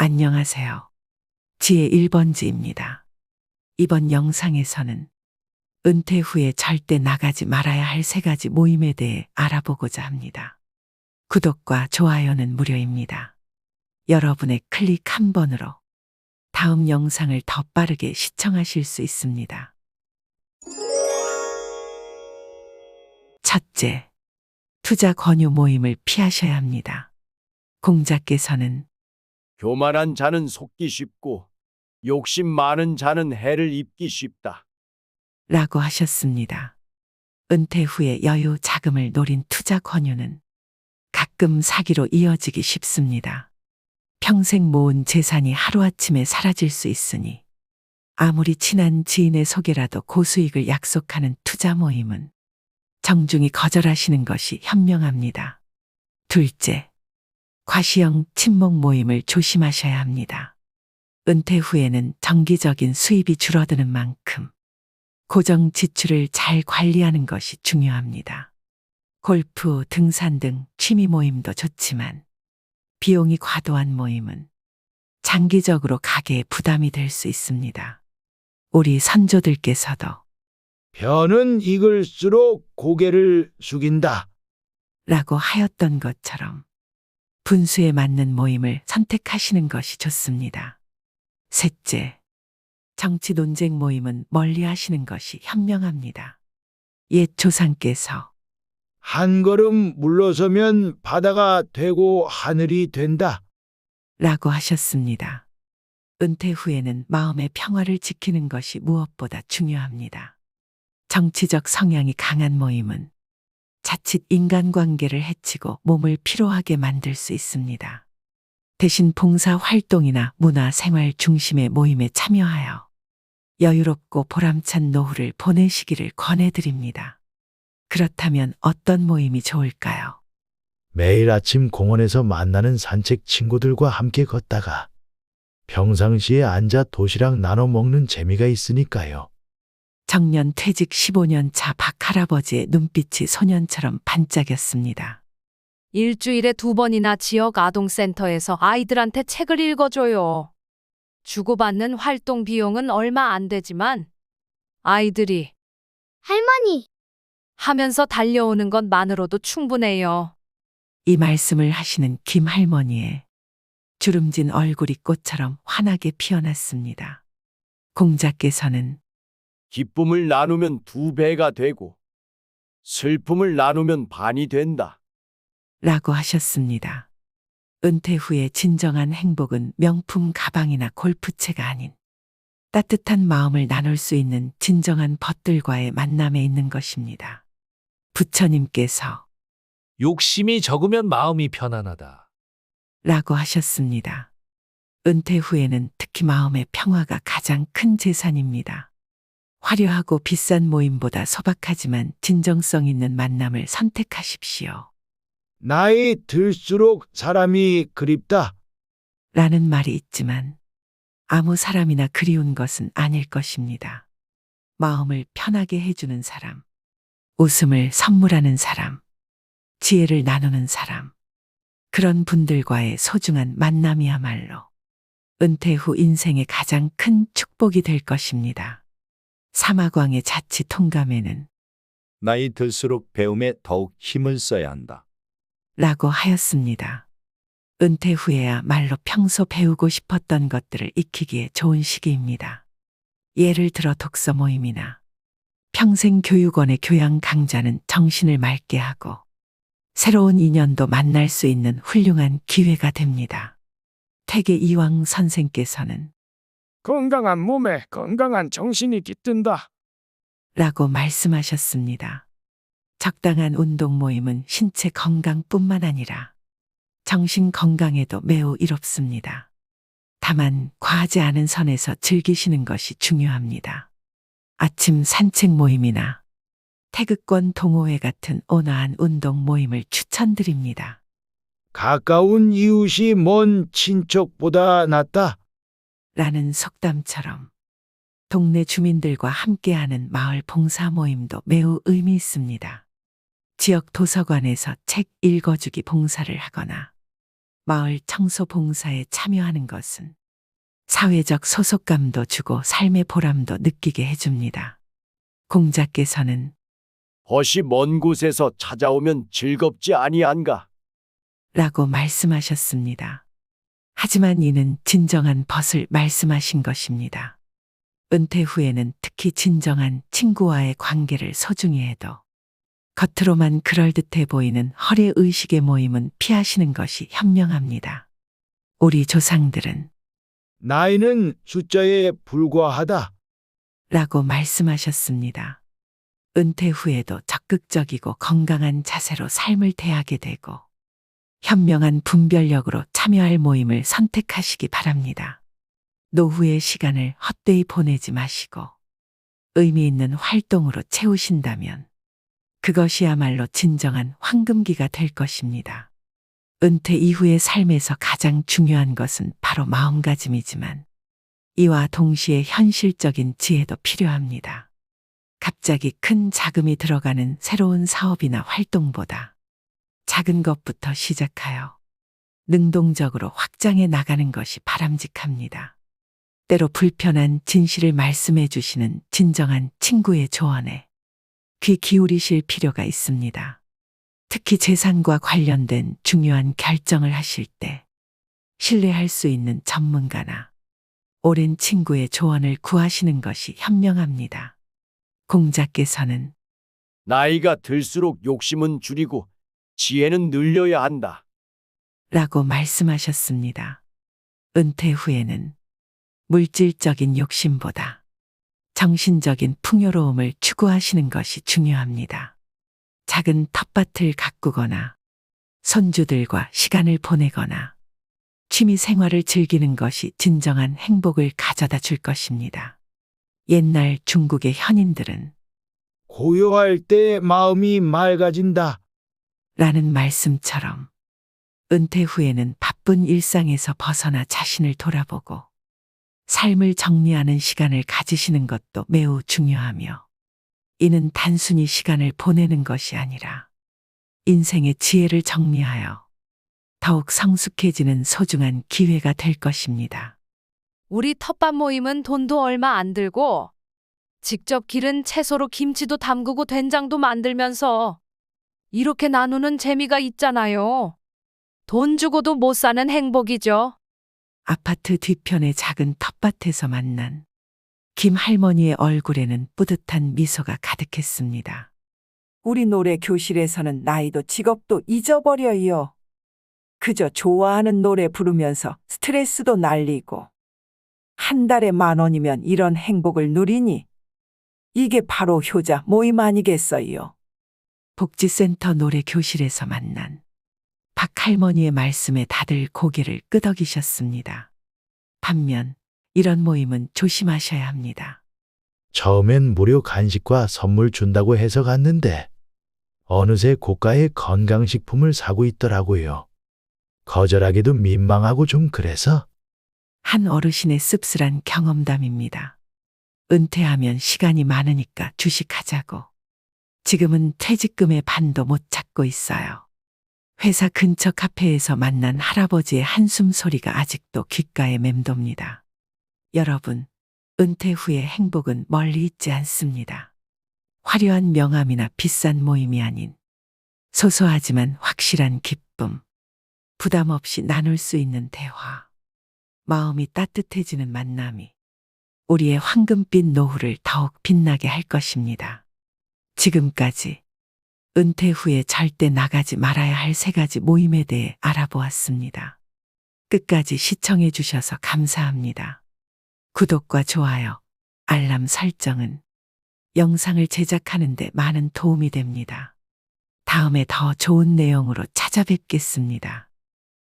안녕하세요. 지혜 1번지입니다. 이번 영상에서는 은퇴 후에 절대 나가지 말아야 할 3가지 모임에 대해 알아보고자 합니다. 구독과 좋아요는 무료입니다. 여러분의 클릭 한 번으로 다음 영상을 더 빠르게 시청하실 수 있습니다. 첫째, 투자 권유 모임을 피하셔야 합니다. 공자께서는 교만한 자는 속기 쉽고 욕심 많은 자는 해를 입기 쉽다. 라고 하셨습니다. 은퇴 후에 여유 자금을 노린 투자 권유는 가끔 사기로 이어지기 쉽습니다. 평생 모은 재산이 하루아침에 사라질 수 있으니 아무리 친한 지인의 소개라도 고수익을 약속하는 투자 모임은 정중히 거절하시는 것이 현명합니다. 둘째, 과시형 친목 모임을 조심하셔야 합니다. 은퇴 후에는 정기적인 수입이 줄어드는 만큼 고정 지출을 잘 관리하는 것이 중요합니다. 골프, 등산 등 취미 모임도 좋지만 비용이 과도한 모임은 장기적으로 가계에 부담이 될 수 있습니다. 우리 선조들께서도 벼는 익을수록 고개를 숙인다. 라고 하였던 것처럼 분수에 맞는 모임을 선택하시는 것이 좋습니다. 셋째, 정치 논쟁 모임은 멀리 하시는 것이 현명합니다. 옛 조상께서 한 걸음 물러서면 바다가 되고 하늘이 된다. 라고 하셨습니다. 은퇴 후에는 마음의 평화를 지키는 것이 무엇보다 중요합니다. 정치적 성향이 강한 모임은 자칫 인간관계를 해치고 몸을 피로하게 만들 수 있습니다. 대신 봉사 활동이나 문화 생활 중심의 모임에 참여하여 여유롭고 보람찬 노후를 보내시기를 권해드립니다. 그렇다면 어떤 모임이 좋을까요? 매일 아침 공원에서 만나는 산책 친구들과 함께 걷다가 평상시에 앉아 도시락 나눠 먹는 재미가 있으니까요. 정년 퇴직 15년 차 박할아버지의 눈빛이 소년처럼 반짝였습니다. 일주일에 2번이나 지역 아동센터에서 아이들한테 책을 읽어줘요. 주고받는 활동 비용은 얼마 안 되지만 아이들이 할머니, 하면서 달려오는 것만으로도 충분해요. 이 말씀을 하시는 김할머니의 주름진 얼굴이 꽃처럼 환하게 피어났습니다. 공자께서는 기쁨을 나누면 2배가 되고 슬픔을 나누면 반이 된다. 라고 하셨습니다. 은퇴 후에 진정한 행복은 명품 가방이나 골프채가 아닌 따뜻한 마음을 나눌 수 있는 진정한 벗들과의 만남에 있는 것입니다. 부처님께서 욕심이 적으면 마음이 편안하다. 라고 하셨습니다. 은퇴 후에는 특히 마음의 평화가 가장 큰 재산입니다. 화려하고 비싼 모임보다 소박하지만 진정성 있는 만남을 선택하십시오. 나이 들수록 사람이 그립다. 라는 말이 있지만 아무 사람이나 그리운 것은 아닐 것입니다. 마음을 편하게 해주는 사람, 웃음을 선물하는 사람, 지혜를 나누는 사람, 그런 분들과의 소중한 만남이야말로 은퇴 후 인생의 가장 큰 축복이 될 것입니다. 사마광의 자치 통감에는 나이 들수록 배움에 더욱 힘을 써야 한다. 라고 하였습니다. 은퇴 후에야 말로 평소 배우고 싶었던 것들을 익히기에 좋은 시기입니다. 예를 들어 독서 모임이나 평생교육원의 교양 강좌는 정신을 맑게 하고 새로운 인연도 만날 수 있는 훌륭한 기회가 됩니다. 퇴계 이황 선생께서는 건강한 몸에 건강한 정신이 깃든다. 라고 말씀하셨습니다. 적당한 운동 모임은 신체 건강뿐만 아니라 정신 건강에도 매우 이롭습니다. 다만 과하지 않은 선에서 즐기시는 것이 중요합니다. 아침 산책 모임이나 태극권 동호회 같은 온화한 운동 모임을 추천드립니다. 가까운 이웃이 먼 친척보다 낫다. 라는 속담처럼 동네 주민들과 함께하는 마을 봉사 모임도 매우 의미 있습니다. 지역 도서관에서 책 읽어주기 봉사를 하거나 마을 청소 봉사에 참여하는 것은 사회적 소속감도 주고 삶의 보람도 느끼게 해줍니다. 공자께서는 벗이 먼 곳에서 찾아오면 즐겁지 아니한가? 라고 말씀하셨습니다. 하지만 이는 진정한 벗을 말씀하신 것입니다. 은퇴 후에는 특히 진정한 친구와의 관계를 소중히 해도 겉으로만 그럴듯해 보이는 허례의식의 모임은 피하시는 것이 현명합니다. 우리 조상들은 나이는 숫자에 불과하다. 라고 말씀하셨습니다. 은퇴 후에도 적극적이고 건강한 자세로 삶을 대하게 되고 현명한 분별력으로 참여할 모임을 선택하시기 바랍니다. 노후의 시간을 헛되이 보내지 마시고 의미 있는 활동으로 채우신다면 그것이야말로 진정한 황금기가 될 것입니다. 은퇴 이후의 삶에서 가장 중요한 것은 바로 마음가짐이지만 이와 동시에 현실적인 지혜도 필요합니다. 갑자기 큰 자금이 들어가는 새로운 사업이나 활동보다 작은 것부터 시작하여 능동적으로 확장해 나가는 것이 바람직합니다. 때로 불편한 진실을 말씀해 주시는 진정한 친구의 조언에 귀 기울이실 필요가 있습니다. 특히 재산과 관련된 중요한 결정을 하실 때 신뢰할 수 있는 전문가나 오랜 친구의 조언을 구하시는 것이 현명합니다. 공자께서는 나이가 들수록 욕심은 줄이고 지혜는 늘려야 한다. 라고 말씀하셨습니다. 은퇴 후에는 물질적인 욕심보다 정신적인 풍요로움을 추구하시는 것이 중요합니다. 작은 텃밭을 가꾸거나 손주들과 시간을 보내거나 취미 생활을 즐기는 것이 진정한 행복을 가져다 줄 것입니다. 옛날 중국의 현인들은 고요할 때 마음이 맑아진다. 라는 말씀처럼 은퇴 후에는 바쁜 일상에서 벗어나 자신을 돌아보고 삶을 정리하는 시간을 가지시는 것도 매우 중요하며 이는 단순히 시간을 보내는 것이 아니라 인생의 지혜를 정리하여 더욱 성숙해지는 소중한 기회가 될 것입니다. 우리 텃밭 모임은 돈도 얼마 안 들고 직접 기른 채소로 김치도 담그고 된장도 만들면서 이렇게 나누는 재미가 있잖아요. 돈 주고도 못 사는 행복이죠. 아파트 뒤편의 작은 텃밭에서 만난 김 할머니의 얼굴에는 뿌듯한 미소가 가득했습니다. 우리 노래 교실에서는 나이도 직업도 잊어버려요. 그저 좋아하는 노래 부르면서 스트레스도 날리고 한 달에 10,000원이면 이런 행복을 누리니 이게 바로 효자 모임 아니겠어요. 복지센터 노래 교실에서 만난 박 할머니의 말씀에 다들 고개를 끄덕이셨습니다. 반면 이런 모임은 조심하셔야 합니다. 처음엔 무료 간식과 선물 준다고 해서 갔는데 어느새 고가의 건강식품을 사고 있더라고요. 거절하기도 민망하고 좀 그래서 한 어르신의 씁쓸한 경험담입니다. 은퇴하면 시간이 많으니까 주식하자고. 지금은 퇴직금의 반도 못 찾고 있어요. 회사 근처 카페에서 만난 할아버지의 한숨 소리가 아직도 귓가에 맴돕니다. 여러분, 은퇴 후의 행복은 멀리 있지 않습니다. 화려한 명함이나 비싼 모임이 아닌 소소하지만 확실한 기쁨, 부담 없이 나눌 수 있는 대화, 마음이 따뜻해지는 만남이 우리의 황금빛 노후를 더욱 빛나게 할 것입니다. 지금까지 은퇴 후에 절대 나가지 말아야 할 3가지 모임에 대해 알아보았습니다. 끝까지 시청해 주셔서 감사합니다. 구독과 좋아요, 알람 설정은 영상을 제작하는 데 많은 도움이 됩니다. 다음에 더 좋은 내용으로 찾아뵙겠습니다.